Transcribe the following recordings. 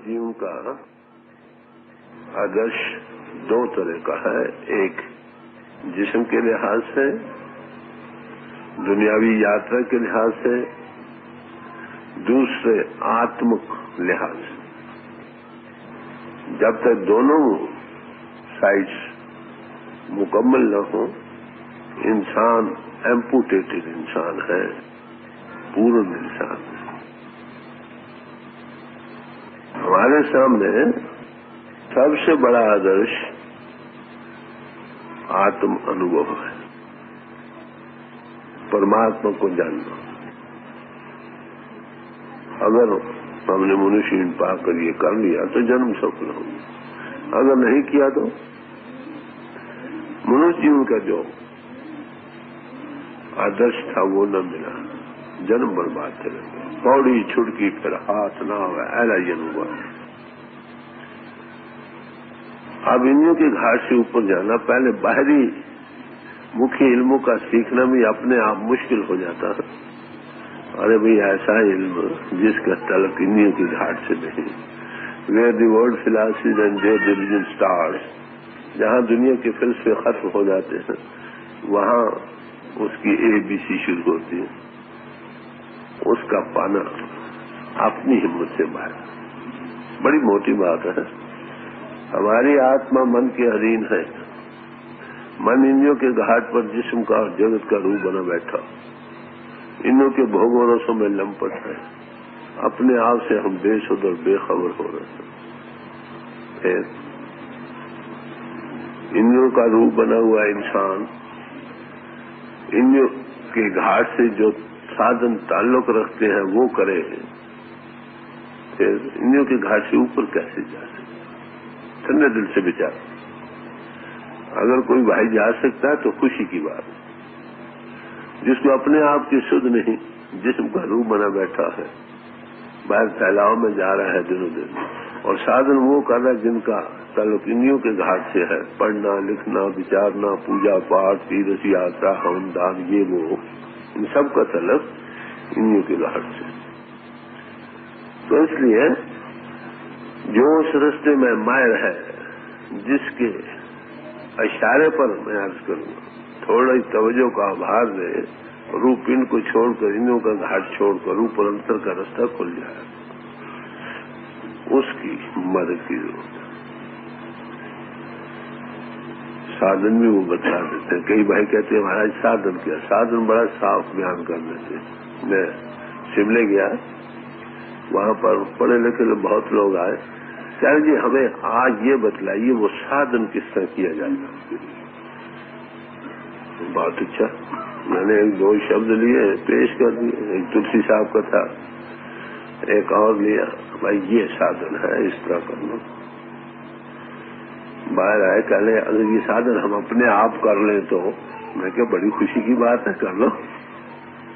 जीव का आदर्श दो तरह का है। एक जिस्म के लिहाज से, दुनियावी यात्रा के लिहाज से, दूसरे आत्मिक लिहाज से। जब तक दोनों साइड्स मुकम्मल न हो, इंसान एम्पुटेटेड इंसान है, पूर्ण इंसान है। हमारे सामने सबसे बड़ा आदर्श आत्म अनुभव है, परमात्मा को जानना। अगर हमने मनुष्य पाकर ये कर लिया तो जन्म सफल होगा, अगर नहीं किया तो मनुष्य जीवन का जो आदर्श था वो न मिला, जन्म बर्बाद चले गए। पौड़ी छुड़की फिर हाथ ना हुआ, ऐसा जन्म हुआ। अब इंद्रियों के घाट से ऊपर जाना, पहले बाहरी मुख्य इल्मों का सीखना भी अपने आप मुश्किल हो जाता है। अरे भाई, ऐसा इल्म जिसका तलक इंद्रियों की घाट से नहीं, where the world philosophy and their religion stars, जहाँ दुनिया के फिलसफे खत्म हो जाते हैं, वहाँ उसकी ABC शुरू होती है। उसका पाना अपनी हिम्मत से बाहर, बड़ी मोटी बात है। हमारी आत्मा मन के अधीन है। मन इंद्रियों के घाट पर जिस्म का और जगत का रूप बना बैठा, इंद्रियों के भोगों रसों में लंपट है। अपने आप से हम बेसुध और बेखबर हो रहे हैं। फिर इंद्रियों का रूप बना हुआ इंसान इंद्रियों के घाट से जो साधन ताल्लुक रखते हैं वो करे, फिर इंद्रियों के घाट से ऊपर कैसे जा सकते? ठंडे दिल से विचार। अगर कोई भाई जा सकता है तो खुशी की बात। जिसको अपने आप की सुध नहीं, जिस्म का रूप बना बैठा है, बाहर फैलाव में जा रहा है दिनों दिन, और साधन वो कर रहा है जिनका ताल्लुक इंद्रियों के घाट से है। पढ़ना, लिखना, विचारना, पूजा पाठ, तीर्थ यात्रा, हवन दान, ये वो, इन सब का ताल्लुक इंद्रियों के घाट से। तो इसलिए जो उस रास्ते में माहिर है, जिसके इशारे पर मैं अर्ज करूंगा, थोड़ा ही तवज्जो का आभार दे, रूप पिंड को छोड़कर, इंद्रियों का घाट छोड़कर ऊपर अंतर का रास्ता खुल जाए, उसकी मदद की जरूरत है। साधन भी वो बता देते हैं। कई भाई कहते हैं महाराज साधन क्या? साधन बड़ा साफ बयान कर देते। मैं शिमले गया, वहां पर पढ़े लिखे लोग बहुत लोग आए। कह जी हमें आज ये बतलाइए वो साधन किस तरह किया जाता। बहुत अच्छा, मैंने एक दो शब्द लिए, पेश कर दिए। एक तुलसी साहब का था, एक और लिया, भाई ये साधन है, इस तरह करना। बाहर आए, कहले अगर ये साधन हम अपने आप कर लें तो, मैं क्या बड़ी खुशी की बात है, कर लो।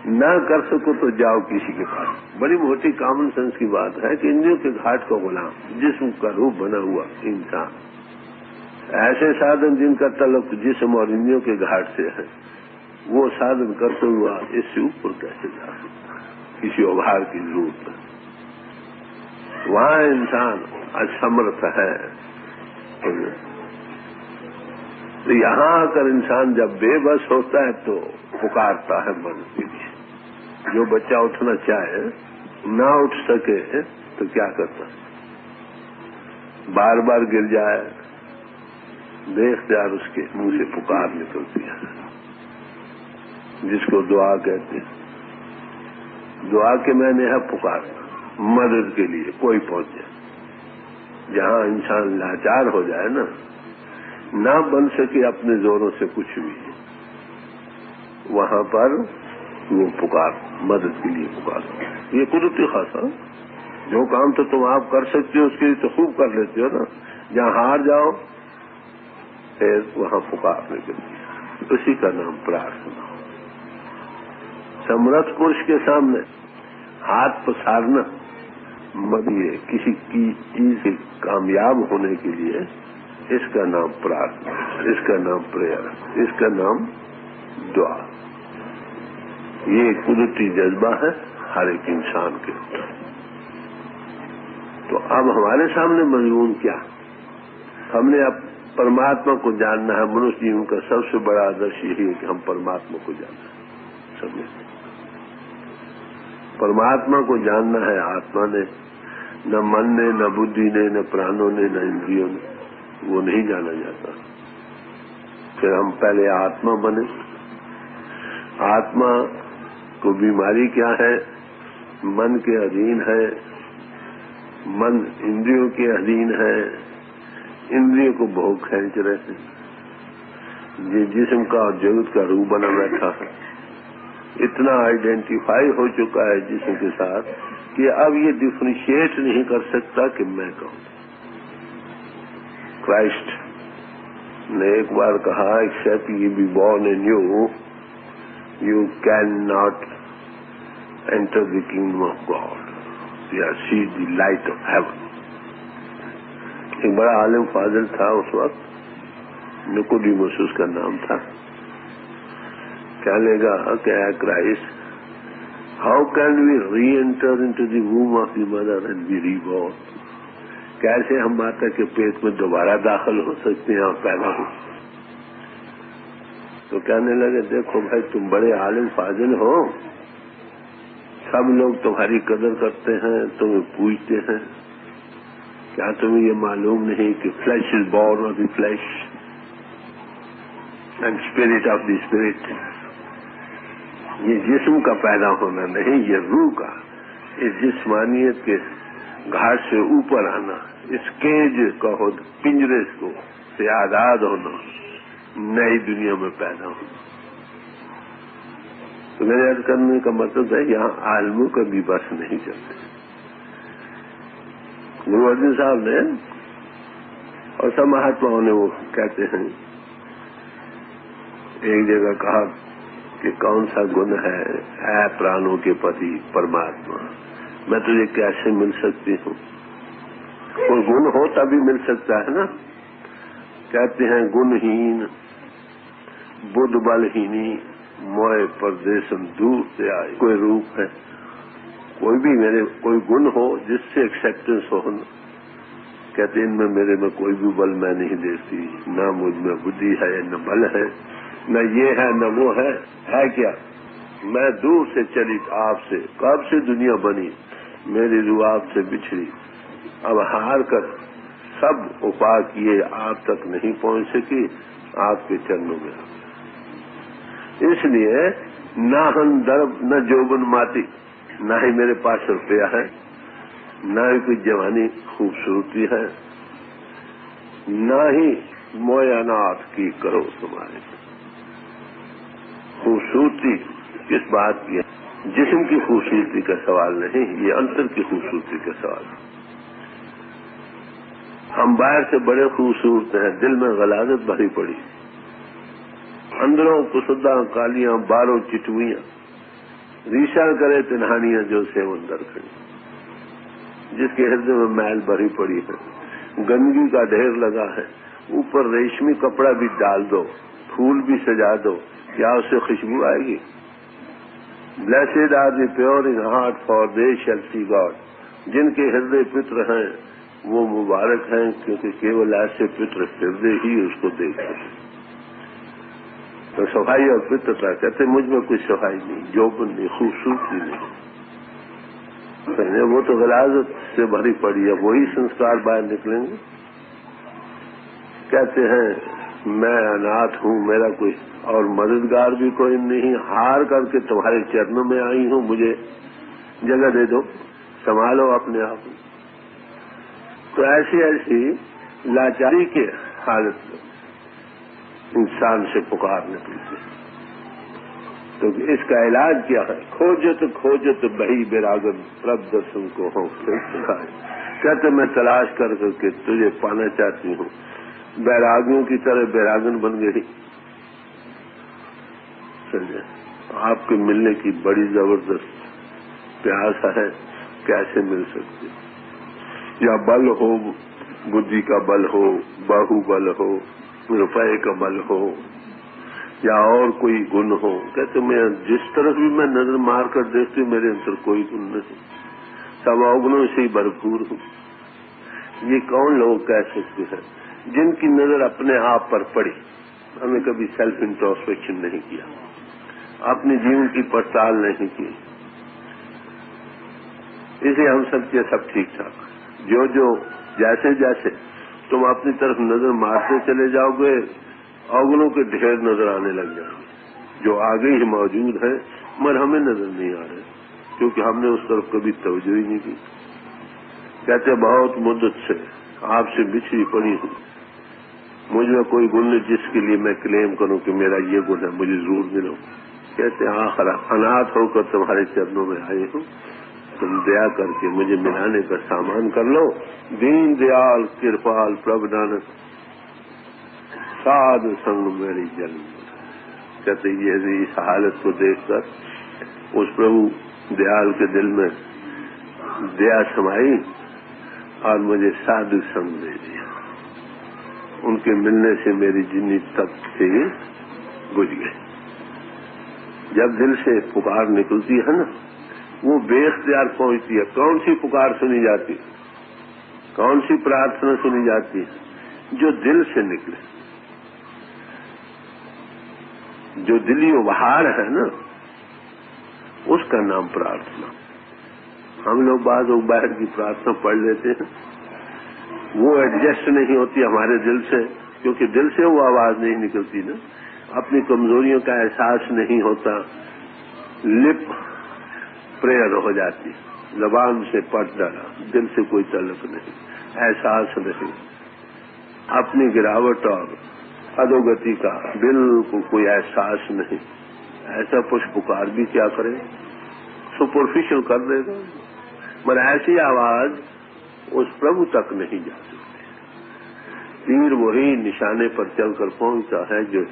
ना कर सको तो जाओ किसी के पास। बड़ी मोटी कॉमन सेंस की बात है कि इंद्रियों के घाट का गुलाम, जिस्म का रूप बना हुआ इंसान, ऐसे साधन जिनका तल्लुक जिस्म और इंद्रियों के घाट से है, वो साधन करते हुआ इससे ऊपर कैसे जा सकता? किसी उभार की जरूरत है। वहाँ इंसान असमर्थ है। तो यहाँ आकर इंसान जब बेबस होता है तो पुकारता है मन के लिए। जो बच्चा उठना चाहे, ना उठ सके तो क्या करता? बार बार गिर जाए, देखते यार उसके मुंह से पुकार निकलती है, जिसको दुआ कहते हैं। दुआ के मैंने है पुकार, मदद के लिए कोई पहुंचे। जहाँ इंसान लाचार हो जाए ना बन सके अपने जोरों से कुछ भी, वहां पर वो पुकार, मदद के लिए पुकार। ये कुदरती खासा, जो काम तो तुम आप कर सकते हो उसके लिए तो खूब कर लेते हो ना। जहाँ हार जाओ फिर वहाँ पुकार निकलती है। उसी का नाम प्रार्थना। समर्थ पुरुष के सामने हाथ पसारना, मदिए किसी की चीज से कामयाब होने के लिए, इसका नाम प्रार्थना, इसका नाम प्रेयर, इसका नाम दुआ। ये कुदरती जज्बा है हर एक इंसान के। तो अब हमारे सामने मजमून क्या? हमने अब परमात्मा को जानना है। मनुष्य जीवन का सबसे बड़ा आदर्श यही है कि हम परमात्मा को जानना है। समझे? परमात्मा को जानना है। आत्मा ने न मन ने, न बुद्धि ने, न प्राणों ने, न इंद्रियों ने, वो नहीं जाना जाता। फिर हम पहले आत्मा बने। आत्मा को बीमारी क्या है? मन के अधीन है। मन इंद्रियों के अधीन है। इंद्रियों को भोग खींच रहे हैं। ये जिस्म का और जगत का रूप बना बैठा है। इतना आइडेंटिफाई हो चुका है जिस्म के साथ कि अब ये डिफरेंशिएट नहीं कर सकता कि मैं कौन। क्राइस्ट ने एक बार कहा, except you be born in you can not enter the kingdom of God या see the light of heaven. एक बड़ा आलिम फाजिल था उस वक्त, निकोडिमस उसका नाम था। क्या लेगा क्या Christ, how can we reenter into the womb of the mother and be reborn? कैसे हम माता के पेट में दोबारा दाखिल हो सकते हैं और पैदा हो? तो कहने लगे, देखो भाई, तुम बड़े आलिम फाजिल हो, सब लोग तुम्हारी कदर करते हैं, तुम्हें पूजते हैं। क्या तुम्हें ये मालूम नहीं कि flash is born of the flash and spirit of the spirit? ये जिस्म का पैदा होना नहीं, ये रूह का, इस जिस्मानियत के घाट से ऊपर आना, इस केज कहो, पिंजरे को से आजाद होना, नई दुनिया में पैदा होना। तो मेरे अर्ज करने का मतलब है, यहाँ आलमों का भी बस नहीं चलते। गुरु अर्जुन साहब ने और सब महात्माओं ने वो कहते हैं, एक जगह कहा कि कौन सा गुण है प्राणों के पति परमात्मा, मैं तुझे कैसे मिल सकती हूँ? कोई गुण हो तभी मिल सकता है ना। कहते हैं, गुणहीन बुद्ध बलहीनी मोह परदेशम दूर से आए। कोई रूप है, कोई भी मेरे कोई गुण हो जिससे एक्सेप्टेंस हो ना। कहते इनमें मेरे में कोई भी बल मैं नहीं देखती, न मुझ में बुद्धि है न बल है, न ये है न वो है क्या? मैं दूर से चली आपसे, कब से दुनिया बनी, मेरी रूह आपसे बिछड़ी, अब हार कर सब उपाय किए आप तक नहीं पहुंच सकी, आपके चरणों में। इसलिए ना हम दर्ब न जोबन माती, ना ही मेरे पास रुपया है, ना ही कोई जवानी खूबसूरती है, ना ही मोयानाथ की करो तुम्हारे। खूबसूरती किस बात की है? जिस्म की खूबसूरती का सवाल नहीं, ये अंतर की खूबसूरती का सवाल है। हम बाहर से बड़े खूबसूरत हैं, दिल में गलाजत भरी पड़ी, अंदरों कुसुदा कालियां बारों चिटुइयां, रीशा करे तिन्हानियां जो सेव अंदर खड़ी, जिसके हृदय में मैल भरी पड़ी है, गंदगी का ढेर लगा है, ऊपर रेशमी कपड़ा भी डाल दो, फूल भी सजा दो, क्या उससे खुशबू आएगी? Blessed are the pure in heart for they shall see God. जिनके हृदय पित्र हैं वो मुबारक हैं, क्योंकि केवल ऐसे पित्र हृदय ही उसको देख सकते। तो सफाई और पित्रता कहते मुझ में कुछ सफाई नहीं, जोबन नहीं, खूबसूरती नहीं, पहले वो तो गलाजत से भरी पड़ी है, वही संस्कार बाहर निकलेंगे। कहते हैं मैं अनाथ हूँ, मेरा कोई और मददगार भी कोई नहीं, हार करके तुम्हारे चरणों में आई हूँ, मुझे जगह दे दो, संभालो अपने आप। तो ऐसी ऐसी लाचारी के हालत में इंसान से पुकारने पड़ती है। तो इसका इलाज क्या है? खोजत बही बेरागन प्रभ दर्शन को हो कहते मैं तलाश कर करके तुझे पाना चाहती हूँ। बैरागियों की तरह बैरागन बन गई। समझे? आपके मिलने की बड़ी जबरदस्त प्यास है, कैसे मिल सकती? या बल हो, बुद्धि का बल हो, बाहुबल हो, रुपए का बल हो, या और कोई गुण हो। कहते मैं जिस तरफ भी मैं नजर मार कर देखती हूँ मेरे अंदर कोई गुण नहीं, सब अवगुणों से ही भरपूर हूँ। ये कौन लोग कह सकते हैं जिनकी नजर अपने आप पर पड़ी? हमें कभी सेल्फ इंट्रोस्पेक्शन नहीं किया, अपने जीवन की पड़ताल नहीं की, इसे हम सब के सब ठीक ठाक। जो जो जैसे जैसे तुम अपनी तरफ नजर मारते चले जाओगे, अवगुणों के ढेर नजर आने लग जाएंगे जो आगे ही मौजूद है मगर हमें नजर नहीं आ रहे, क्योंकि हमने उस तरफ कभी तवज्जो ही नहीं की। कहते बहुत मुद्दत से आपसे बिछड़ी पड़ी हूं, मुझ में कोई गुण नहीं जिसके लिए मैं क्लेम करूं कि मेरा ये गुण है, मुझे जरूर मिलो। कहते आखिर अनाथ होकर तुम्हारे चरणों में आए हूं, तुम दया करके मुझे मिलाने का सामान कर लो। दीन दयाल कृपाल प्रभु नानक साधु संग मेरी जन्म। कहते ये इस हालत को देखकर उस प्रभु दयाल के दिल में दया समाई और मुझे साधु संग दे दिया। उनके मिलने से मेरी जिंदगी तब से बुझ गई। जब दिल से पुकार निकलती है ना, वो बेख्तियार पहुंचती है। कौन सी पुकार सुनी जाती है, कौन सी प्रार्थना सुनी जाती है? जो दिल से निकले, जो दिली उपहार है ना, उसका नाम प्रार्थना। हम लोग बाद बाहर की प्रार्थना पढ़ लेते हैं, वो एडजस्ट नहीं होती हमारे दिल से, क्योंकि दिल से वो आवाज नहीं निकलती ना, अपनी कमजोरियों का एहसास नहीं होता, लिप प्रेयर हो जाती, जबान से पढ़ डाला, दिल से कोई तल्लुक नहीं, एहसास नहीं, अपनी गिरावट और अधोगति का बिल्कुल कोई एहसास नहीं। ऐसा पुष्पकार भी क्या करे, सुपरफिशियल कर देगा, मगर ऐसी आवाज उस प्रभु तक नहीं जा सकती। तीर वही निशाने पर चलकर पहुंचता है जो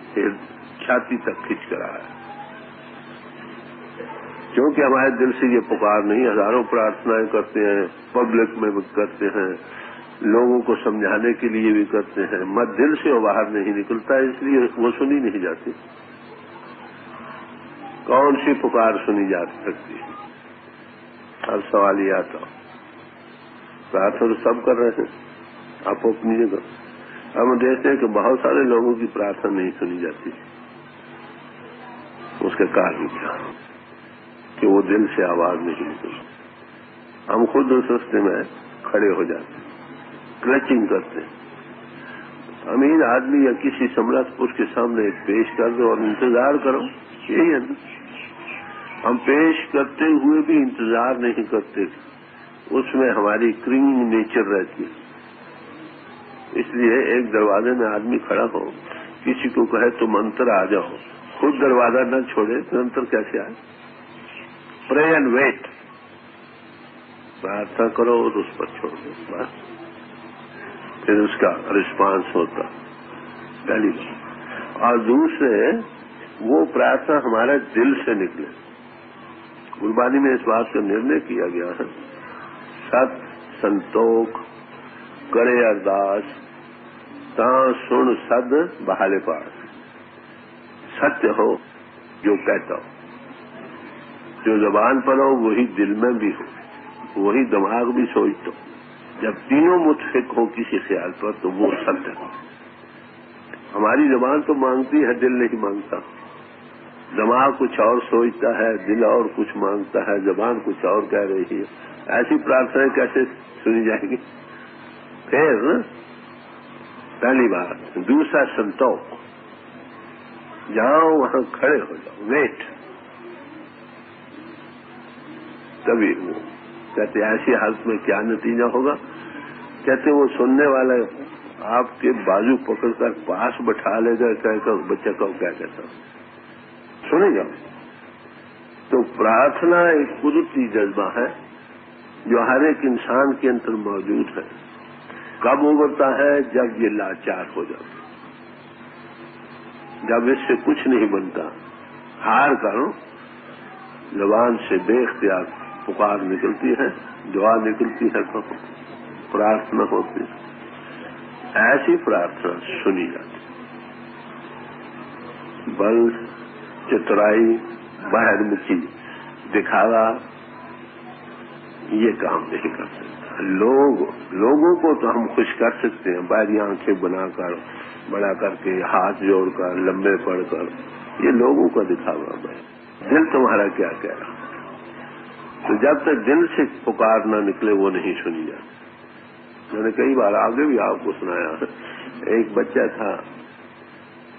छाती तक खिंच कर आया। क्योंकि हमारे दिल से ये पुकार नहीं, हजारों प्रार्थनाएं करते हैं, पब्लिक में भी करते हैं, लोगों को समझाने के लिए भी करते हैं, मगर दिल से वो बाहर नहीं निकलता, इसलिए वो सुनी नहीं जाती। कौन सी पुकार सुनी जा सकती है? अब सवाल ये आता, प्रार्थना तो सब कर रहे हैं आप अपनी जगह। हम देखते हैं कि बहुत सारे लोगों की प्रार्थना नहीं सुनी जाती। उसका कारण क्या? कि वो दिल से आवाज नहीं निकलती। हम खुद उस रास्ते में खड़े हो जाते, क्लचिंग करते। अमीर आदमी या किसी समर्थ पुरुष के सामने पेश कर दो और इंतजार करो, यही है ना। हम पेश करते हुए भी इंतजार नहीं करते, उसमें हमारी क्रिंग नेचर रहती है। इसलिए एक दरवाजे में आदमी खड़ा हो, किसी को कहे तुम अंतर आ जाओ, खुद दरवाजा न छोड़े तो अंतर कैसे आए? प्रे एंड वेट, प्रार्थना करो और उस पर छोड़ दो, बस फिर उसका रिस्पांस होता। पहली बात। और दूसरे, वो प्रार्थना हमारे दिल से निकले। गुरबानी में इस बात का निर्णय किया गया है, सत संतोख करे अरदास ता सुन सद बहाले पास। सत्य हो जो कहता हो, जो जबान पर हो वही दिल में भी हो, वही दिमाग भी सोचता हो। जब तीनों मुतफिक हो किसी ख्याल पर तो वो सत्य हो। हमारी जबान तो मांगती है, दिल नहीं मांगता। दिमाग कुछ और सोचता है, दिल और कुछ मांगता है, जबान कुछ और कह रही है। ऐसी प्रार्थनाएं कैसे सुनी जाएगी? फिर पहली बात। दूसरा संतोख, जाओ वहां खड़े हो जाओ, वेट। तभी वो कहते ऐसी हालत में क्या नतीजा होगा? कहते वो सुनने वाला आपके बाजू पकड़कर पास बैठा लेगा, कहकर बच्चे को क्या कहता सुने जाओ। तो प्रार्थना एक कुदरती जज्बा है जो हर एक इंसान के अंदर मौजूद है। कब उभरता है? जब ये लाचार हो जाता, जब इससे कुछ नहीं बनता, हार करो, जबान से बेख्तियार पुकार निकलती है, दुआ निकलती है, तो प्रार्थना होती है। ऐसी प्रार्थना सुनी जाती। बल, चतुराई, बहिर्मुखी, दिखावा ये काम नहीं कर सकता। लोगों को तो हम खुश कर सकते हैं, बाहरी आंखें बनाकर, बड़ा करके, हाथ जोड़कर, लंबे पड़कर, ये लोगों का दिखावा है। दिल तुम्हारा क्या कह रहा? तो जब तक दिल से पुकार न निकले वो नहीं सुनी जाती। मैंने कई बार आगे भी आपको सुनाया, एक बच्चा था,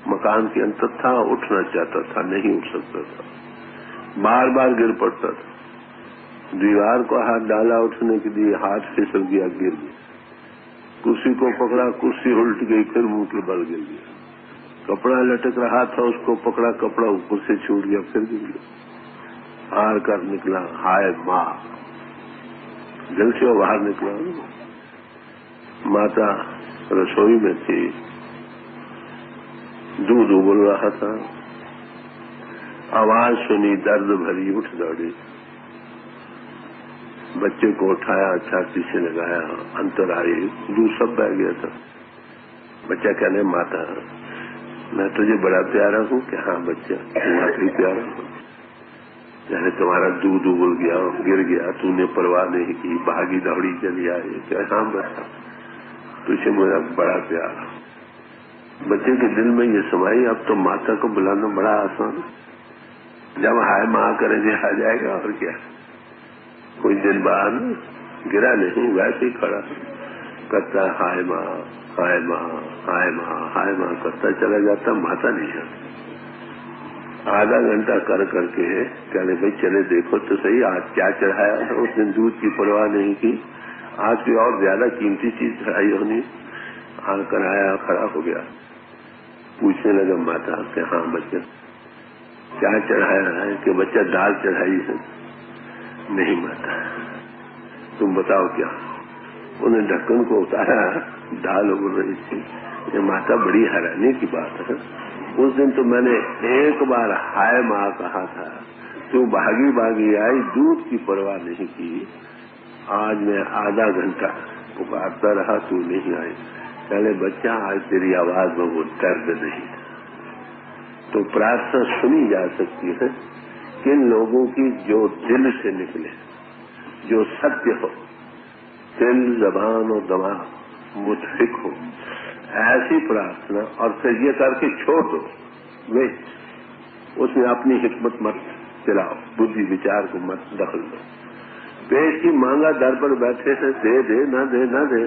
मकान के अंदर था, उठना चाहता था, नहीं उठ सकता था, बार बार गिर पड़ता था, दीवार को हाथ डाला उठने के लिए, हाथ फिसल गया, गिर गया, कुर्सी को पकड़ा, कुर्सी उल्ट गई, फिर मुंह के बल गिर गया, कपड़ा लटक रहा था, उसको पकड़ा, कपड़ा ऊपर से छूट गया, फिर गिर गया, हार कर निकला, हाय माँ, दिल से वो बाहर निकला। माता रसोई में थी, दूध उबल रहा था, आवाज सुनी, दर्द भरी, उठ दौड़ी, बच्चे को उठाया, छाती से लगाया, अंतर आई, दूध सब बह गया था। बच्चा कहने, माता मैं तुझे बड़ा प्यारा हूँ। कि हाँ बच्चा, तू आखिरी प्यारा हूँ। यानी तुम्हारा दूध उबल गया, गिर गया, तूने परवाह नहीं की, भागी दौड़ी चली आई। क्या? हाँ बच्चा, तुझे मेरा बड़ा प्यार। बच्चे के दिल में ये समाई, अब तो माता को बुलाना बड़ा आसान, जब हाय माँ करेंगे आ जाएगा, और क्या। कुछ दिन बाद गिरा नहीं, वैसे ही खड़ा करता, हाय माँ, हाय माँ, हाय माँ, हाय माँ करता चला जाता, माता नहीं है। आधा घंटा कर करके कहने, भाई चले देखो तो सही, आज क्या चढ़ाया है। उस दिन दूध की परवाह नहीं की, आज की और ज्यादा कीमती चीज चढ़ाई होनी। आकर आया, खड़ा हो गया, पूछने लगा माता से, हाँ बच्चा क्या चढ़ाया है? कि बच्चा दाल चढ़ाई है। नहीं माता, तुम बताओ क्या। उन्हें ढक्कन को उतारा, दाल उबल रही थी। ये माता बड़ी हैरानी की बात है, उस दिन तो मैंने एक बार हाय माँ कहा था, तो भागी भागी आई, दूध की परवाह नहीं की। आज मैं आधा घंटा पुकारता रहा, तू नहीं आई। पहले बच्चा, आज तेरी आवाज में वो दर्द नहीं। तो प्रार्थना सुनी जा सकती है किन लोगों की जो दिल से निकले, जो सत्य हो, दिल, जबान और दिमाग मुतफिक हो, ऐसी प्रार्थना। और फिर ये करके छोड़ दो, वे उसमें अपनी हिकमत मत चलाओ, बुद्धि विचार को मत दखल दो। पेट की मांगा दर पर बैठे हैं, दे दे ना दे ना दे,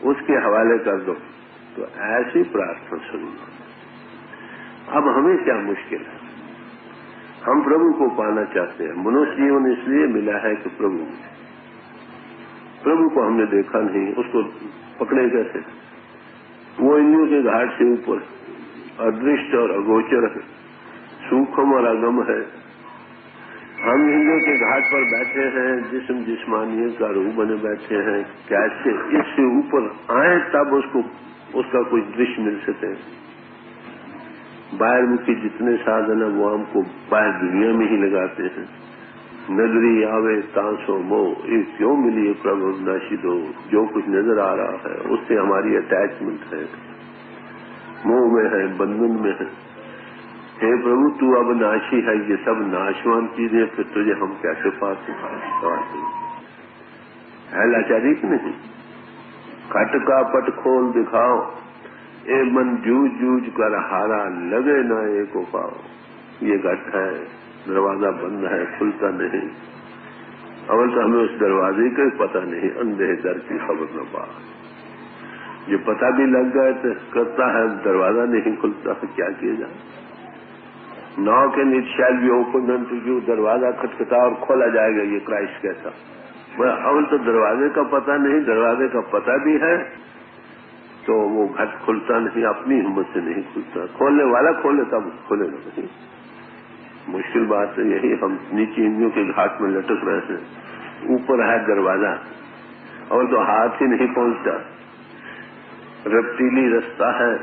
उसके हवाले कर दो। तो ऐसी प्रार्थना सुनी। अब हमें क्या मुश्किल है, हम प्रभु को पाना चाहते हैं। मनुष्य जीवन इसलिए मिला है कि प्रभु को हमने देखा नहीं, उसको पकड़े कैसे? वो इंद्रियों के घाट से ऊपर अदृष्ट और अगोचर है, सूक्ष्म और अगम है। हम इंद्रियों के घाट पर बैठे हैं, जिस्म जिस्मानी का रूप बने बैठे हैं। कैसे इससे ऊपर आए तब उसका कोई दृश्य मिल सके। बाहर मुखी जितने साधन है वो हमको बाहर दुनिया में ही लगाते हैं। नजरी आवे तांसो मोह, ये क्यों मिली प्रभु नाशी दो। जो कुछ नजर आ रहा है उससे हमारी अटैचमेंट है, मोह में है, बंधन में है। हे प्रभु, तू अब नाशी है, ये सब नाशवान चीजें, फिर तुझे हम कैसे पास है? लाचारी की नहीं। खट का पट खोल दिखाओ, ए मन जूझ जूझ कर हारा, लगे न एको पाओ। ये घट है, दरवाजा बंद है, खुलता नहीं। अवल तो हमें उस दरवाजे का पता नहीं, अंधे दर की खबर न पा। जो पता भी लग गए तो करता है, दरवाजा नहीं खुलता, तो क्या किया जाए। Now can it shall be open unto you, दरवाजा खटखटा और खोला जाएगा, ये क्राइस्ट कहता। अवल तो दरवाजे का पता नहीं, दरवाजे का पता भी है तो वो घट खुलता नहीं, अपनी हिम्मत से नहीं खुलता। खोलने वाला खोले तब खोलेगा नहीं। मुश्किल बात है यही, हम नीचे इंद्रियों के घाट में लटक रहे हैं, ऊपर है दरवाजा और तो हाथ ही नहीं पहुंचता। रफ्तीली रास्ता है,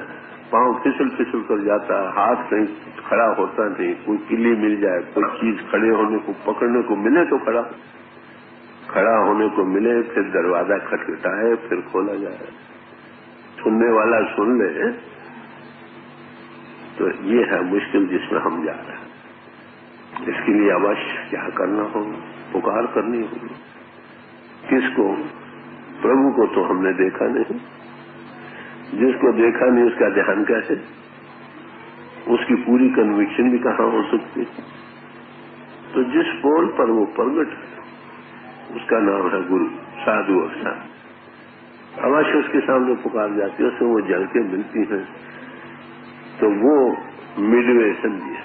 पांव फिसल फिसल कर जाता है, हाथ कहीं खड़ा होता नहीं। कोई किली मिल जाए, कोई चीज खड़े होने को पकड़ने को मिले तो खड़ा होने को मिले, फिर दरवाजा खटखटाए, फिर खोला जाए। सुनने वाला सुन ले, तो ये है मुश्किल जिसमें हम जा रहे हैं। इसके लिए अवश्य क्या करना होगा? पुकार करनी होगी। किसको? प्रभु को तो हमने देखा नहीं, जिसको देखा नहीं उसका ध्यान कैसे, उसकी पूरी कन्विक्शन भी कहाँ हो सकती। तो जिस पोल पर वो प्रगट है उसका नाम है गुरु, साधु अवसाद। अवश्य उसके सामने पुकार जाती है, उससे वो जल के मिलती है, तो वो मिडवे समझिए,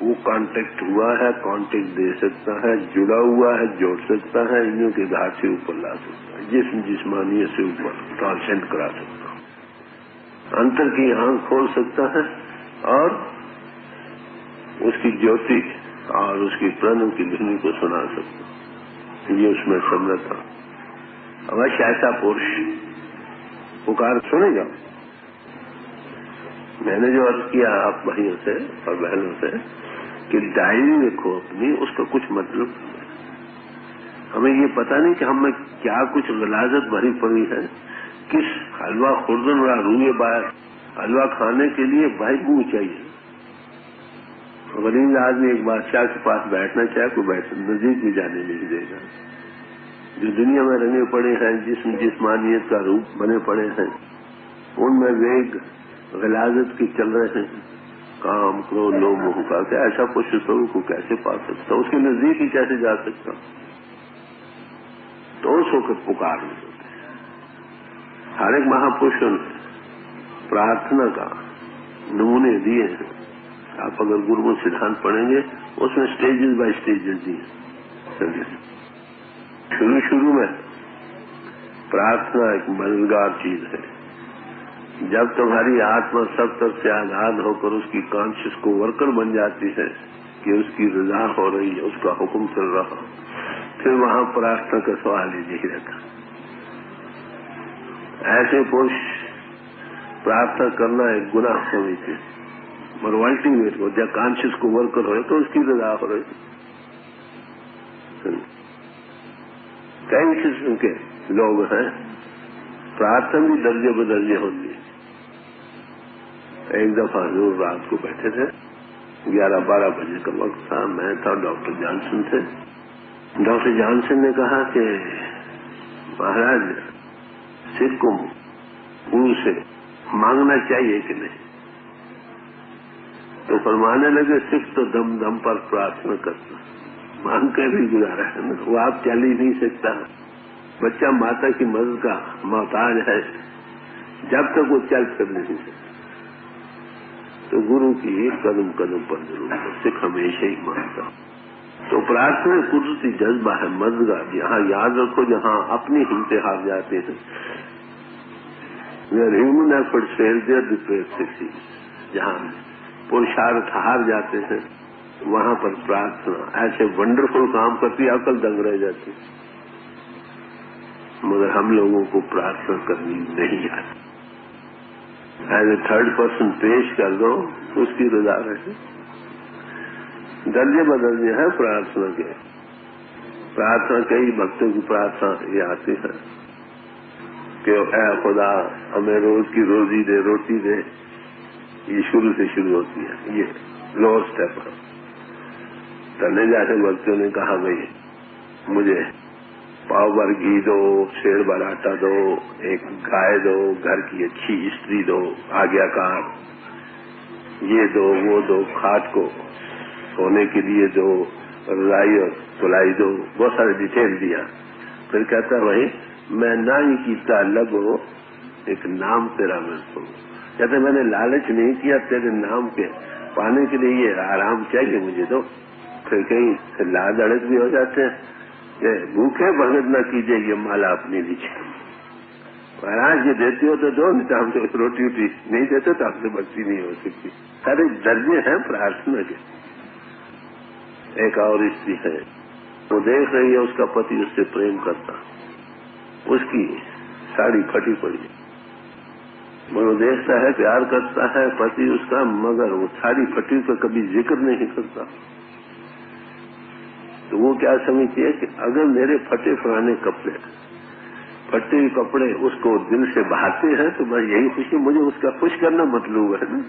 वो कांटेक्ट हुआ है, कांटेक्ट दे सकता है, जुड़ा हुआ है, जोड़ सकता है, इंद्रियों के घाट से ऊपर ला सकता है, जिस्मानीय से ऊपर ट्रांसेंड करा सकता है, अंतर की आंख खोल सकता है और उसकी ज्योति और उसकी प्रणव की ध्वनि को सुना सकता है। ये उसमें समर्थ था। अवश्य ऐसा पुरुष पुकार सुनेगा। मैंने जो अर्ज किया आप भाइयों से और बहनों से कि डायरी रखो अपनी, उसका कुछ मतलब नहीं। हमें ये पता नहीं कि हमें क्या कुछ गलाजत भरी पड़ी है, किस हलवा खुर्दन और रूए बाहर हलवा खाने के लिए भाई मुंह चाहिए। गरीब आदमी एक बादशाह के पास बैठना चाहे कोई नजदीक भी जाने नहीं देगा। जो दुनिया में रंगे पड़े हैं, जिस्मानियत का रूप बने पड़े हैं, उनमें वेग गलाजत के चल रहे हैं, काम क्रोध लोभ मोह का, क्या ऐसा पुरुष प्रभु को कैसे पा सकता, उसके नजदीक ही कैसे जा सकता। तो उस होकर पुकार नहीं होते। हर एक महापुरुषों ने प्रार्थना का नमूने दिए हैं। आप अगर गुरुमुख सिद्धांत पढ़ेंगे उसमें स्टेजेस बाय स्टेजेस दिए। शुरू में प्रार्थना एक मददगार चीज है। जब तुम्हारी आत्मा सब तरफ से आजाद होकर उसकी कॉन्शियस को वर्कर बन जाती है कि उसकी रजा हो रही है, उसका हुक्म चल रहा, फिर वहां प्रार्थना का सवाल ही नहीं रहता। ऐसे पुरुष प्रार्थना करना एक गुनाह समझते, और अल्टीमेट हो जब कॉन्शियस को वर्कर हो तो उसकी रजा हो रही। कई किस्म के लोग हैं, प्रार्थना भी दर्जे बदर्जे होती है। एक दफा हजूर रात को बैठे थे, 11-12 बजे का वक्त था, मैं था, डॉक्टर जॉनसन थे। डॉक्टर जॉनसन ने कहा कि महाराज सिख को गुरु से मांगना चाहिए कि नहीं। तो फरमाने लगे सिख तो दम दम पर प्रार्थना करता, मांग कर भी गुजारा है ना, वो आप चल ही नहीं सकता। बच्चा माता की मदद का मोहताज है जब तक वो चल फिर नहीं सकता। तो गुरु की एक कदम कदम पर जरूर सिख हमेशा ही मानता। तो प्रार्थना कुदरती जज्बा है, मददगार। यहाँ याद रखो, जहाँ अपनी हिम्मतें हार जाते हैं, human efforts fail there the prayer succeeds, जहाँ पुरुषार्थ हार जाते हैं वहां पर प्रार्थना ऐसे वंडरफुल काम करती है, अकल दंग रह जाती। मगर हम लोगों को प्रार्थना करनी नहीं आती। एज ए थर्ड पर्सन पेश कर दो, उसकी रजा रहे। दर्जे बदर्जे है प्रार्थना के। प्रार्थना कई भक्तों की प्रार्थना ये आती है कि ऐ खुदा हमें रोज की रोजी दे, रोटी दे। ये शुरू से शुरू होती है, ये लोअर स्टेप है। तने जाके भक्तों ने कहा भाई मुझे पाव भर घी दो, शेर भर आटा दो, एक गाय दो, घर की अच्छी स्त्री दो, आज्ञाकार, ये दो वो दो, खाट को सोने के लिए दो, रजाई और तुलाई दो, बहुत सारे डिटेल दिया। फिर कहता भाई मैं ना ही कीता लगो एक नाम तेरा मैं सुन। कहते मैंने लालच नहीं किया, तेरे नाम के पाने के लिए ये आराम चाहिए मुझे दो। फिर कहीं लाद अड़क भी हो जाते हैं, भूखे भगत न कीजिए ये माला अपनी लीजिए। महाराज ये देते हो तो दो, नहीं तो हमसे रोटी वोटी नहीं देते तो हमसे भक्ति नहीं हो सकती। सारे दर्जे हैं प्रार्थना के। एक और स्त्री है, वो देख रही है उसका पति उससे प्रेम करता, उसकी साड़ी फटी पड़ी, वो देखता है प्यार करता है पति उसका, मगर वो साड़ी फटी का कभी जिक्र नहीं करता। तो वो क्या समझती है कि अगर मेरे फटे पुराने फटे कपड़े उसको दिल से बहाते हैं तो बस यही खुशी, मुझे उसका खुश करना मतलब है ना।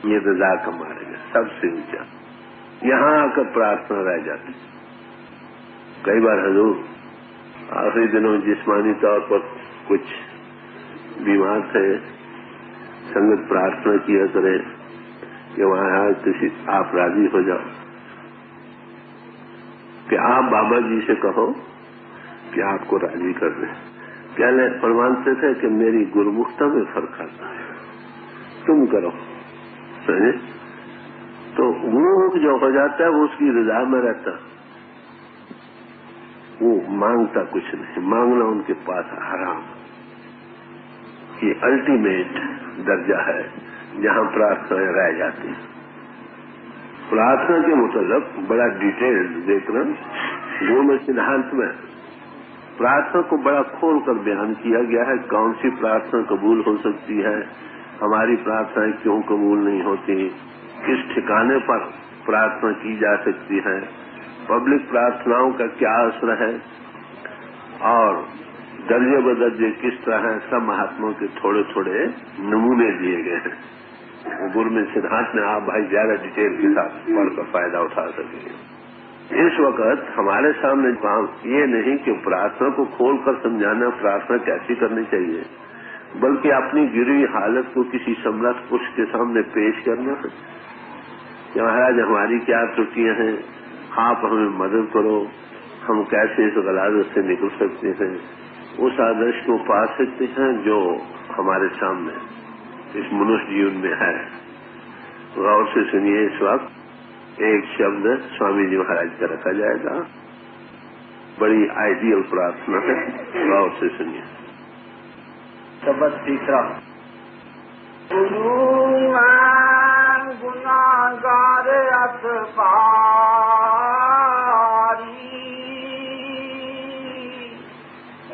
ये रजा का मार्ग है सबसे ऊंचा। यहाँ आकर प्रार्थना रह जाती। कई बार हजूर आखिरी दिनों में जिस्मानी तौर पर कुछ बीमार थे, संगत प्रार्थना किया करे कि वहां किसी आप राजी हो जाओ, कि आप बाबा जी से कहो कि आपको राजी कर दें। क्या परमानते थे कि मेरी गुरुमुखता में फर्क आता है, तुम करो। समझे? तो गुरुमुख जो हो जाता है वो उसकी रजा में रहता, वो मांगता कुछ नहीं, मांगना उनके पास हराम। ये अल्टीमेट दर्जा है जहां प्रार्थनाएं रह जाती हैं। प्रार्थना के मतलब बड़ा डिटेल देखना, गुरु में सिद्धांत में प्रार्थना को बड़ा खोल कर बयान किया गया है। कौन सी प्रार्थना कबूल हो सकती है, हमारी प्रार्थनाएं क्यों कबूल नहीं होती, किस ठिकाने पर प्रार्थना की जा सकती है, पब्लिक प्रार्थनाओं का क्या असर है और दर्जे बदर्जे किस तरह है, सब महात्माओं के थोड़े थोड़े नमूने दिए गए हैं। गुरु में सिद्धांत में आप भाई ज्यादा डिटेल के साथ पढ़कर फायदा उठा सकेंगे। इस वक्त हमारे सामने काम ये नहीं कि प्रार्थना को खोलकर समझाना प्रार्थना कैसी करनी चाहिए, बल्कि अपनी गिरी हालत को किसी सम्राट पुरुष के सामने पेश करना है कि महाराज हमारी क्या त्रुटियां हैं, आप हमें मदद करो, हम कैसे इस गलाजत से निकल सकते हैं। उस आदर्श को पा सकते हैं जो हमारे सामने इस मनुष्य जीवन में है। गौर से सुनिए, इस वक्त एक शब्द स्वामी जी महाराज का रखा जाएगा, बड़ी आइडियल प्रार्थना है, गौर से सुनिए। शब्द तीसरा, गुरु मैं गुनाहगार अतबारी,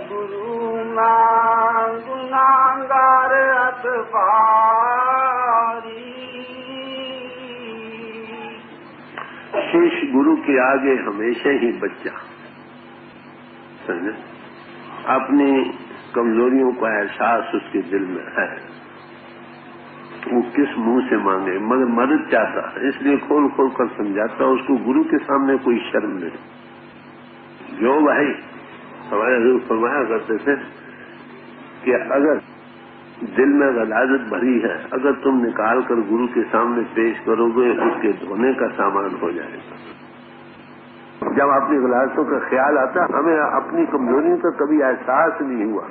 गुरु मैं गुनाहगार अतबारी, शिष्य गुरु के आगे हमेशा ही बच्चा, समझे? अपनी कमजोरियों का एहसास उसके दिल में है, वो किस मुंह से मांगे, मगर मदद चाहता, इसलिए खोल खोल कर समझाता। उसको गुरु के सामने कोई शर्म नहीं। जो भाई हमारे हजूर फरमाया करते थे कि अगर दिल में गलाजत भरी है, अगर तुम निकाल कर गुरु के सामने पेश करोगे उसके धोने का सामान हो जाएगा। जब अपनी गलाजतों का ख्याल आता, हमें अपनी कमजोरियों का कभी एहसास नहीं हुआ।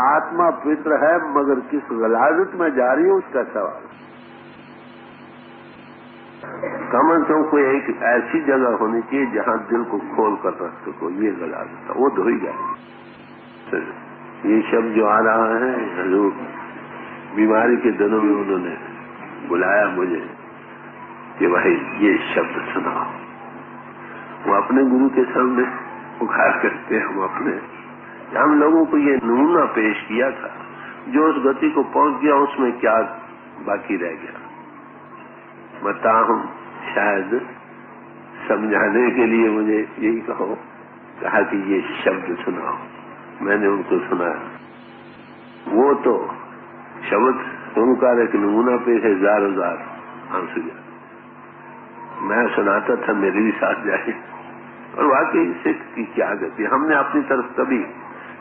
आत्मा पवित्र है मगर किस गलाजत में जा रही है उसका सवाल। कम से कम कोई एक ऐसी जगह होनी चाहिए जहां दिल को खोल कर रख सको, ये गलाजत वो धोई जाए। ये शब्द जो आ रहा है, हजूर बीमारी के दिनों में उन्होंने बुलाया मुझे कि भाई ये शब्द सुनाओ। वो अपने गुरु के सामने पुकार करते, हम लोगों को ये नमूना पेश किया था, जो उस गति को पहुंच गया उसमें क्या बाकी रह गया। बताऊं, शायद समझाने के लिए मुझे यही कहा कि ये शब्द सुनाओ। मैंने उनको सुनाया, वो तो शब्द सुनकर एक नमूना पेश, हजार आंसू जा। मैं सुनाता था, मेरे भी साथ जाए। और वाकई सिख की क्या गति, हमने अपनी तरफ कभी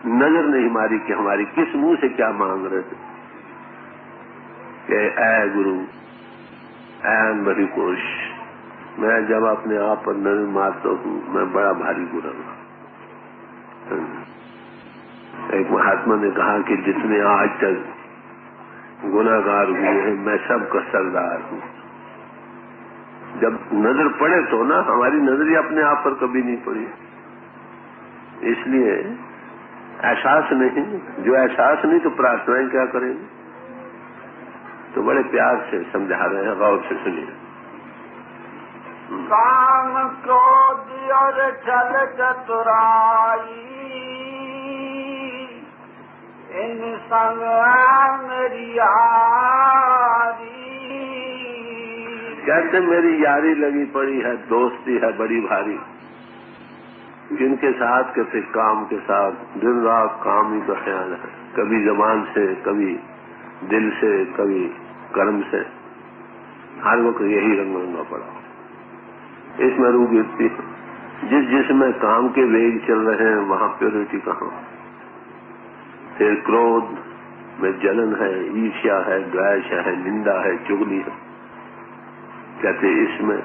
नजर नहीं मारी कि हमारी किस मुंह से क्या मांग रहे थे कि ऐ गुरु, ऐ बड़ी कोश। मैं जब अपने आप पर नजर मारता हूँ मैं बड़ा भारी गुरु। एक महात्मा ने कहा कि जितने आज तक गुनाहगार हुए हैं मैं सबका सरदार हूँ। जब नजर पड़े तो ना, हमारी नजर अपने आप पर कभी नहीं पड़ी, इसलिए एहसास नहीं। जो एहसास नहीं तो प्रार्थनाएं क्या करेंगे। तो बड़े प्यार से समझा रहे हैं, गौर से सुनिए। काम क्रोध और छल चतुराई इन संग मेरी यारी। कहते मेरी यारी लगी पड़ी है, दोस्ती है बड़ी भारी। जिनके साथ कहते काम के साथ दिन रात काम ही का ख्याल है, कभी जबान से, कभी दिल से, कभी कर्म से, हर वक्त यही रंग रंगा पड़ा। इसमें रूह गिरती है, जिसमें काम के वेग चल रहे हैं वहां प्योरिटी कहाँ? फिर क्रोध में जलन है, ईर्ष्या है, द्वेष है, निंदा है, चुगली है। कहते इसमें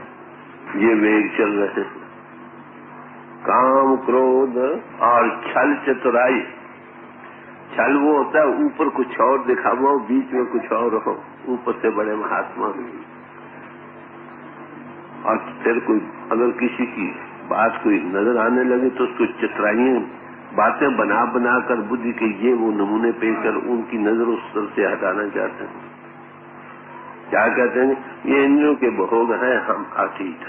ये वेग चल रहे हैं। काम, क्रोध और छल चतुराई। छल वो होता है ऊपर कुछ और दिखावा, बीच में कुछ और हो, ऊपर से बड़े महात्मा। और फिर कोई अगर किसी की बात कोई नजर आने लगे तो उसको चतुराई बातें बना बना कर बुद्धि के ये वो नमूने पेश कर उनकी नजर उस तरफ से हटाना चाहते हैं। क्या कहते हैं? ये इंद्रियों के भोग हैं, हम अतीत।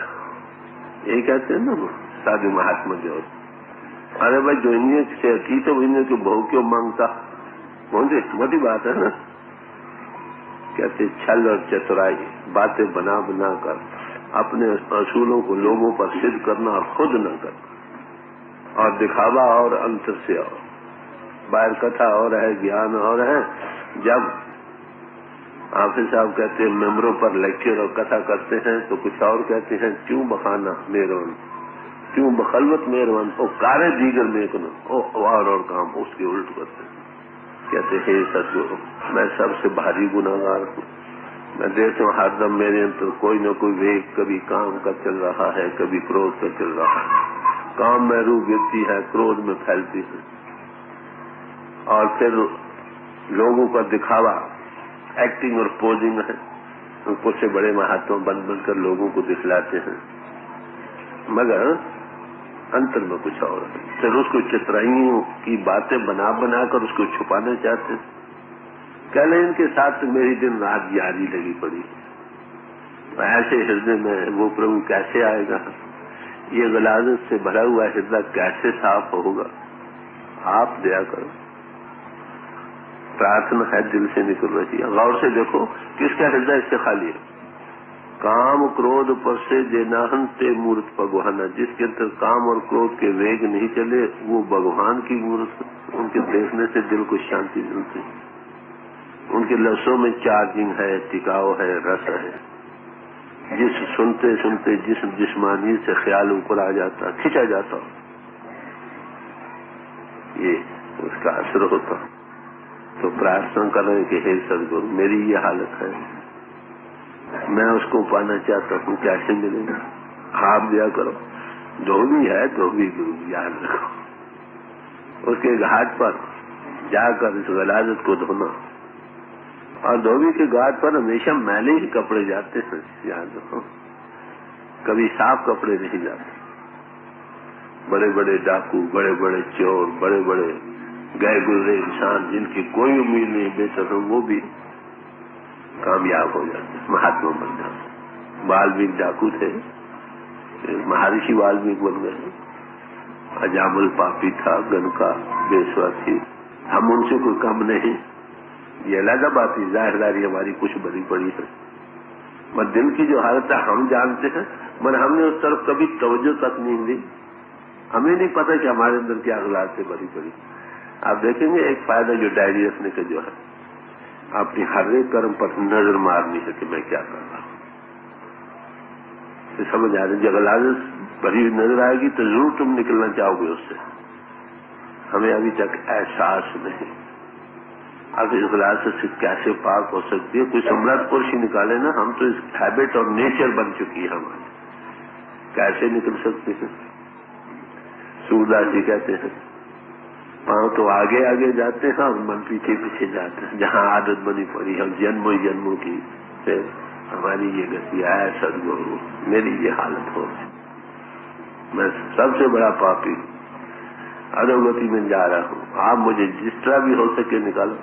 यही कहते हैं ना साधु महात्मा जो। अरे भाई जो इंद्रियों से अतीत है वो इंद्रियों के भोग क्यों मांगता? मोटी बात है ना। कहते छल और चतुराई, बातें बना बना कर अपने असूलों को लोगों पर सिद्ध करना और खुद न करना, और दिखावा और अंतर से और बाहर कथा और है, ज्ञान और है। जब हाफिज साहब कहते हैं मेम्बरों पर लेक्चर और कथा करते हैं तो कुछ और कहते हैं, क्यों बखाना मेरवन, क्यों बखलवत मेरवन, ओ कार्य दीगर में और काम उसके उल्ट करते हैं। कहते हे सतगुरु, मैं सबसे भारी गुनाहगार हूँ। मैं देखता हूँ हरदम मेरे अंदर कोई न कोई वेग, कभी काम का चल रहा है, कभी क्रोध का चल रहा है। काम में रूप गिरती है, क्रोध में फैलती है, और फिर लोगों का दिखावा, एक्टिंग और पोजिंग है। ऊपर से बड़े महात्मा बन बनकर लोगों को दिखलाते हैं, मगर अंतर में कुछ और है। फिर उसको चतुराइयों की बातें बना बना कर उसको छुपाना चाहते हैं। कल इनके साथ मेरी दिन रात यारी लगी पड़ी। ऐसे हृदय में वो प्रभु कैसे आएगा? ये गलाजत से भरा हुआ हृदय कैसे साफ होगा? आप दया करो। प्रार्थना है दिल से निकल रही है। गौर से देखो किसका हृदय इससे खाली है। काम क्रोध पर से जेनाहन ते मूर्त भगवान। जिसके अंदर काम और क्रोध के वेग नहीं चले वो भगवान की मूर्त। उनके देखने से दिल को शांति मिलती है। उनके लफ्जों में चार्जिंग है, टिकाव है, रस है। जिस सुनते सुनते जिस जिस्मानी से ख्याल ऊपर आ जाता, खिंचा जाता, ये उसका असर होता। तो प्रार्थना कर रहे कि हे सदगुरु, मेरी ये हालत है, मैं उसको पाना चाहता हूँ, कैसे मिलेगा? आप दिया करो। धोबी है, धोबी गुरु याद रखो। उसके घाट पर जाकर इस गलाजत को धोना। और धोबी के घाट पर हमेशा मैले ही कपड़े जाते हैं, याद रखो, कभी साफ कपड़े नहीं जाते। बड़े बड़े डाकू, बड़े बड़े चोर, बड़े बड़े गए गुजरे इंसान जिनकी कोई उम्मीद नहीं बेचते, वो भी कामयाब हो जाते, महात्मा बन जाते। वाल्मीकि डाकू थे, महर्षि वाल्मीकि बन गए। अजामल पापी था, गनका बेसवा थी, हम उनसे कोई कम नहीं। ये अलग बात है, जाहिरदारी हमारी कुछ बड़ी पड़ी है, पर दिल की जो हालत है हम जानते हैं, मगर हमने उस तरफ कभी तवज्जो तक नहीं दी। हमें नहीं पता कि हमारे अंदर क्या हालात से भरी पड़ी। आप देखेंगे एक फायदा जो डायरी रखने का जो है, अपनी हर एक कर्म पर नजर मारनी है कि मैं क्या कर रहा हूँ। तो समझ आ रही, जब गलाजत भरी हुई नजर आएगी तो जरूर तुम निकलना चाहोगे उससे। हमें अभी तक एहसास नहीं अब इस गलाजत से कैसे पाक हो सकती है। कोई सम्राट पुरुष ही निकाले ना, हम तो इस हैबिट और नेचर बन चुकी है हमारी, कैसे निकल सकते हैं। सूरदास जी कहते हैं पांव तो आगे आगे जाते हैं और मन पीछे पीछे जाते हैं। जहाँ आदत बनी पड़ी हम जन्मों जन्मों की, फिर हमारी ये गति है सदगुरु, मेरी ये हालत हो, मैं सबसे बड़ा पापी अधोगति में जा रहा हूँ। आप मुझे जिस तरह भी हो सके निकालो।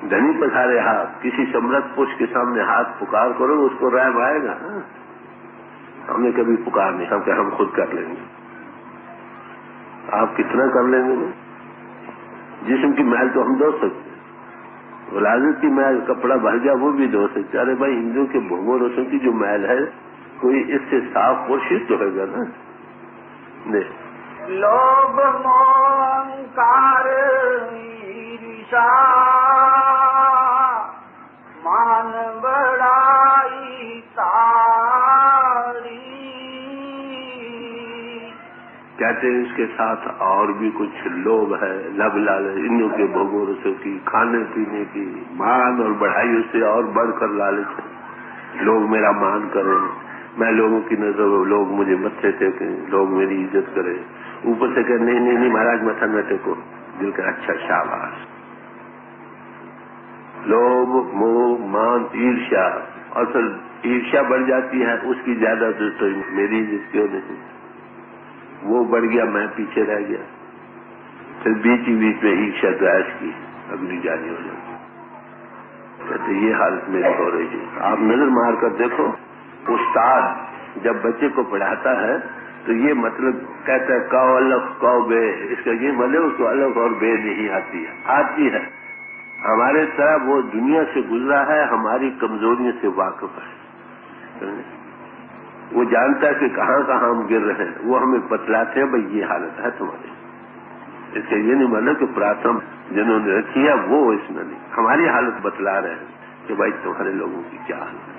धनी पधारे हाथ, किसी सम्राट पुरुष के सामने हाथ पुकार करो उसको रहम आएगा। हमने कभी पुकार नहीं, हम क्या हम खुद कर लेंगे। आप कितना कर लेंगे? जिस्म की मैल तो हम धो सकते, गुलाजत की मैल कपड़ा भर गया वो भी धो सकते। अरे भाई हिंदुओं के भोगों रसों की जो मैल है कोई इससे साफ कोशिश तो होगा ना। नहीं, लोभ मोह अहंकार ईर्ष्या मान बड़ाई सारी चाहते हैं इसके साथ और भी कुछ लोभ है, लब लालच, इंद्रियों के भोगों रसों की, खाने पीने की, मान और बढ़ाई, उससे और बढ़कर लालच है। लोग मेरा मान करें, मैं लोगों की नजर, लोग मुझे मत्थे टेकें, लोग मेरी इज्जत करें। ऊपर से कहे नहीं नहीं नहीं महाराज मत्था न टेको, दिल का अच्छा शाबाश। लोभ मोह मान ईर्ष्या, और फिर ईर्ष्या बढ़ जाती है, उसकी ज्यादा तो मेरी इज्जत क्यों नहीं, वो बढ़ गया, मैं पीछे रह गया। फिर बीच ही बीच में ईर्ष्या द्वेष की अगली जारी हो जाती। कहते ये हालत मेरी हो रही है। आप नजर मार कर देखो, उस्ताद जब बच्चे को पढ़ाता है तो ये मतलब कहता है कौ अलग कौ बे, इसका ये मतलब उसको अलग और बे नहीं आती है, आती है। हमारे तरह वो दुनिया से गुजरा है, हमारी कमजोरियों से वाकिफ है। वो जानता है कि कहाँ कहाँ हम गिर रहे हैं, वो हमें बतलाते हैं भाई ये हालत है तुम्हारी। इसका ये नहीं मतलब कि प्रार्थना जिन्होंने रखी है वो इसमें नहीं, हमारी हालत बतला रहे हैं कि भाई तुम्हारे लोगों की क्या हालत है।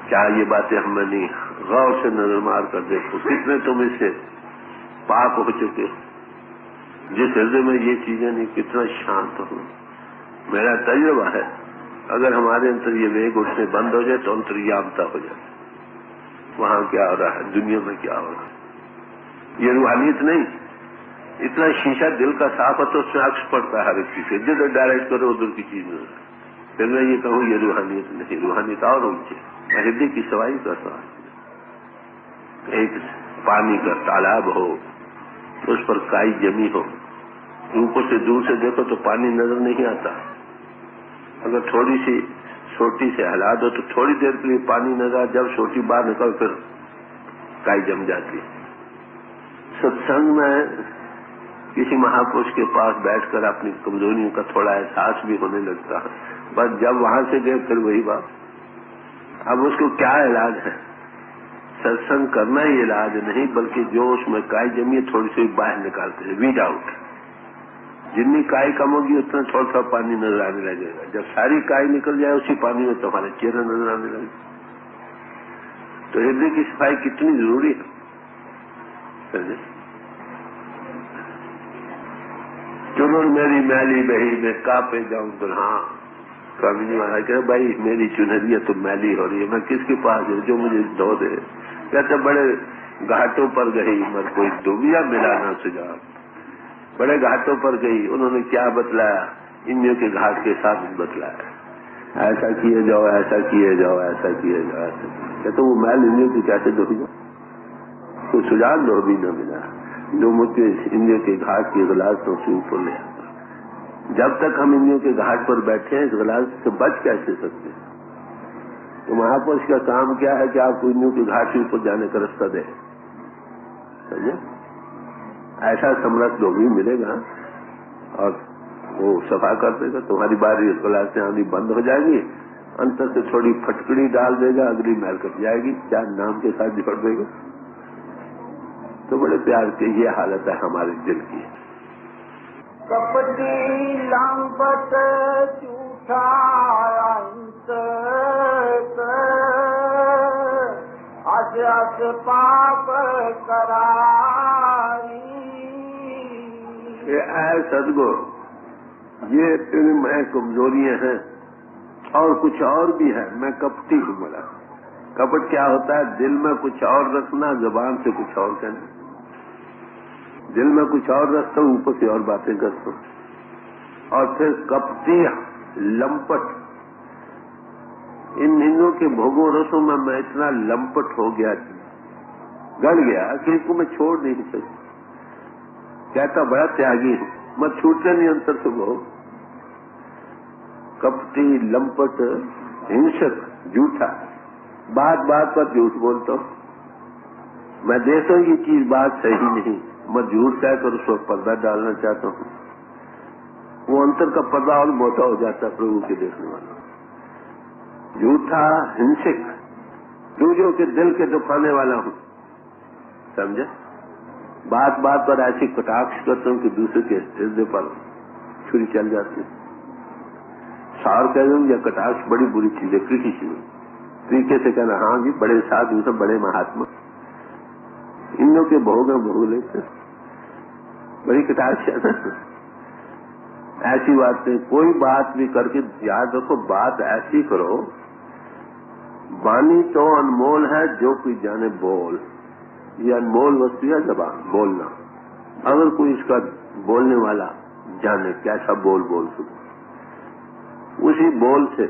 क्या ये बातें हमें नहीं गौर से नजर मार कर देखो, कितने तुम इससे पाक हो चुके, जिस हृदय में ये चीजें नहीं, कितना शांत हो। मेरा तजुर्बा है, अगर हमारे अंदर ये वेग उठने बंद हो जाए तो अंतर्यामता हो जाए, वहां क्या हो रहा है, दुनिया में क्या हो रहा है। ये रूहानियत नहीं, इतना शीशा दिल का साफ है तो उसमें अक्स पड़ता है हर एक चीज से, जिधर डायरेक्ट करो उधर की चीज में। फिर मैं ये कहूँ ये रूहानियत नहीं, रूहानियत और ऊंचे। मैं हृदय की सफाई करता हूँ। एक पानी का तालाब हो, उस पर काई जमी हो, ऊपर से दूर से देखो तो पानी नजर नहीं आता, अगर थोड़ी सी छोटी से हिला दो तो थोड़ी देर के लिए पानी नजर, जब छोटी बाहर निकल फिर काई जम जाती है। सत्संग में किसी महापुरुष के पास बैठकर अपनी कमजोरियों का थोड़ा एहसास भी होने लगता है, बस जब वहां से गए फिर वही बात। अब उसको क्या इलाज है, सत्संग करना ही इलाज नहीं, बल्कि जो उसमें काई जमी है थोड़ी सी बाहर निकालते हैं, वीड आउट। जितनी काई कम होगी उतना थोड़ा थोड़ा पानी नजर आने लगेगा। जब सारी काई निकल जाए उसी पानी में तुम्हारे चेहरा नजर आने लगे। तो हृदय की सफाई कितनी जरूरी है। चुनर मेरी मैली बही में कापे जाऊं दुल्हा, स्वामी जी महाराज कह भाई मेरी चुनरिया तो मैली हो रही है, मैं किसके पास है जो मुझे धो दे। कहते बड़े घाटों पर गई मगर कोई दुबिया मिला ना सुझाव। बड़े घाटों पर गई, उन्होंने क्या बतलाया, इंद्रियों के घाट के साथ बतलाया, ऐसा किए जाओ ऐसा किए जाओ ऐसा किए जाओ ऐसा। कहते वो मैल इंद्रियों की कैसे धोई जाओ, कोई सुझाव दो भी न मिला जो मुझे इंद्रियों के घाट के गिलास तो से ऊपर ले आता। जब तक हम इंद्रियों के घाट पर बैठे हैं इस गिलास से बच कैसे सकते हैं। तो महापुरुष का काम क्या है कि आपको इंद्रियों के घाट से ऊपर जाने का रास्ता दे, समझे। ऐसा समर्थ लोग भी मिलेगा और वो सफा कर देगा, तुम्हारी बारी इस गिलास से आनी बंद हो जाएगी, अंतर से थोड़ी फटकड़ी डाल देगा, अगली मैल कट जाएगी, चार नाम के साथ निपट देगा। तो बड़े प्यार की ये हालत है हमारे दिल की। कपटी लंपट झूठा अंत अस पाप करारी। सदगुरु ये फिर मैं कमजोरियां हैं और कुछ और भी है, मैं कपटी हूँ। बोला कपट क्या होता है, दिल में कुछ और रखना, जुबान से कुछ और कहना। दिल में कुछ और रखता हूँ, ऊपर से और बातें करता हूँ। और फिर कपटी लंपट, इन हिंदुओं के भोगों रसों में मैं इतना लंपट हो गया, गड़ गया कि इसको मैं छोड़ नहीं सकता। कहता बड़ा त्यागी हूँ, मैं छूटते नहीं अंतर से भोग। कपटी लंपट हिंसक झूठा, बात बात पर झूठ बोलता हूँ। मैं देखता हूँ ये चीज बात सही नहीं, मैं झूठ कहकर उस पर पर्दा डालना चाहता हूँ। वो अंतर का पर्दा और मोटा हो जाता है प्रभु के देखने वाला। झूठा हिंसक, दूसरों के दिल के दुखाने वाला हूँ, समझे। बात बात पर ऐसी कटाक्ष करता हूँ कि दूसरे के हृदय पर छुरी चल जाती है। सार कह दूँ या कटाक्ष बड़ी बुरी चीज है, किसी चीज तरीके से कहना हाँ जी बड़े साधु सब बड़े महात्मा, इंद्रियों के भोग भोग लेते, बड़ी कटाक्ष है ना। ऐसी बात नहीं, कोई बात भी करके याद रखो, बात ऐसी करो, वाणी तो अनमोल है, जो कोई जाने बोल। ये अनमोल वस्तु है जबान, बोलना। अगर कोई इसका बोलने वाला जाने कैसा बोल बोल सके, उसी बोल से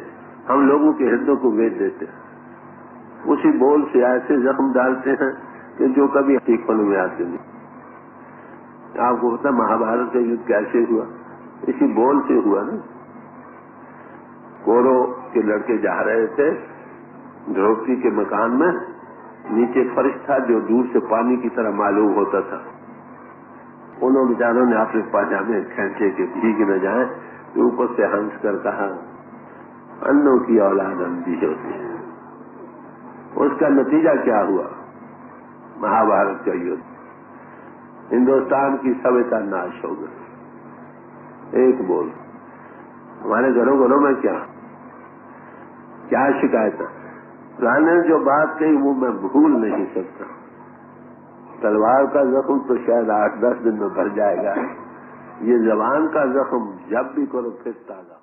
हम लोगों के हृदय को वेद देते हैं, उसी बोल से ऐसे जख्म डालते हैं कि जो कभी ठीक होने में आते नहीं। आपको पता महाभारत का युद्ध कैसे हुआ? इसी बोल से हुआ ना। कौरव के लड़के जा रहे थे द्रौपदी के मकान में, नीचे फर्श था जो दूर से पानी की तरह मालूम होता था। उन बेचारों ने अपने पाजामे खींचे के भीग न जाए, तो ऊपर से हंस कर कहा, अन्नों की औलाद अंधी होती है। उसका नतीजा क्या हुआ? महाभारत का युद्ध, हिंदुस्तान की सभ्यता नाश हो गई। एक बोल। हमारे घरों घरों में क्या शिकायत है? रानी ने जो बात कही वो मैं भूल नहीं सकता। तलवार का जख्म तो शायद 8-10 दिन में भर जाएगा, ये जबान का जख्म जब भी करो फिर ताजा।